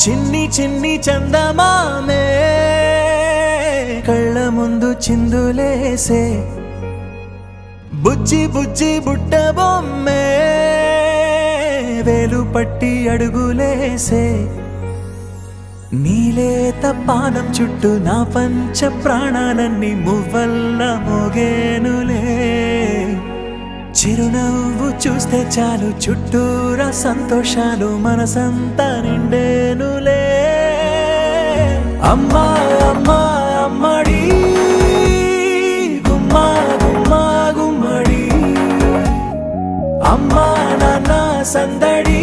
చిన్ని చిన్ని చందమామే కళ్ళ ముందు చిందులేసే బుజ్జి బుజ్జి బుట్ట బొమ్మే వేలు పట్టి అడుగులేసే నీలేత పానం చుట్టూ నా పంచ ప్రాణాలన్నీ మువ్వల్ల మోగేనులే చిరునవ్వు చూస్తే చాలు చుట్టూరా సంతోషాలు మనసంతా నిండేనులే అమ్మా అమ్మా అమ్మడి గుమ్మా గుమ్మా గుమ్మడి అమ్మా నాన్న సందడి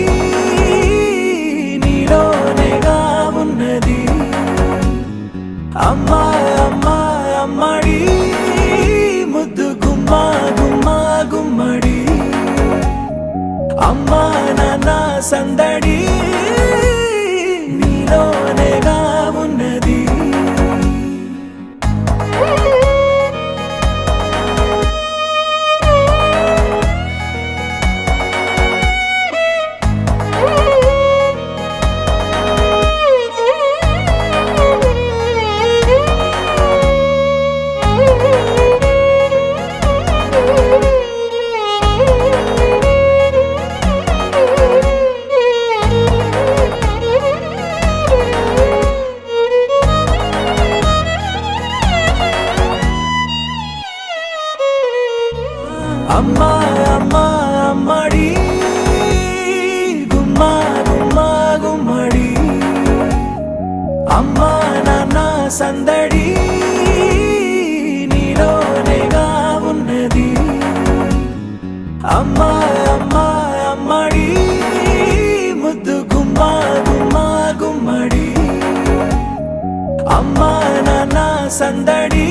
నీలోనేగా ఉన్నది అమ్మా అమ్మా అమ్మడి ముద్దు గుమ్మా గుమ్మా గుమ్మడి అమ్మా నాన్న సందడి నీలోనేగా ఉన్నది అమ్మా అమ్మా అమ్మడి గుమ్మా గుమ్మా గుమ్మడి అమ్మా నాన్న సందడి నీలోనేగా ఉన్నది అమ్మా అమ్మా అమ్మడి ముద్దు గుమ్మా గుమ్మా గుమ్మడి అమ్మా నాన్న సందడి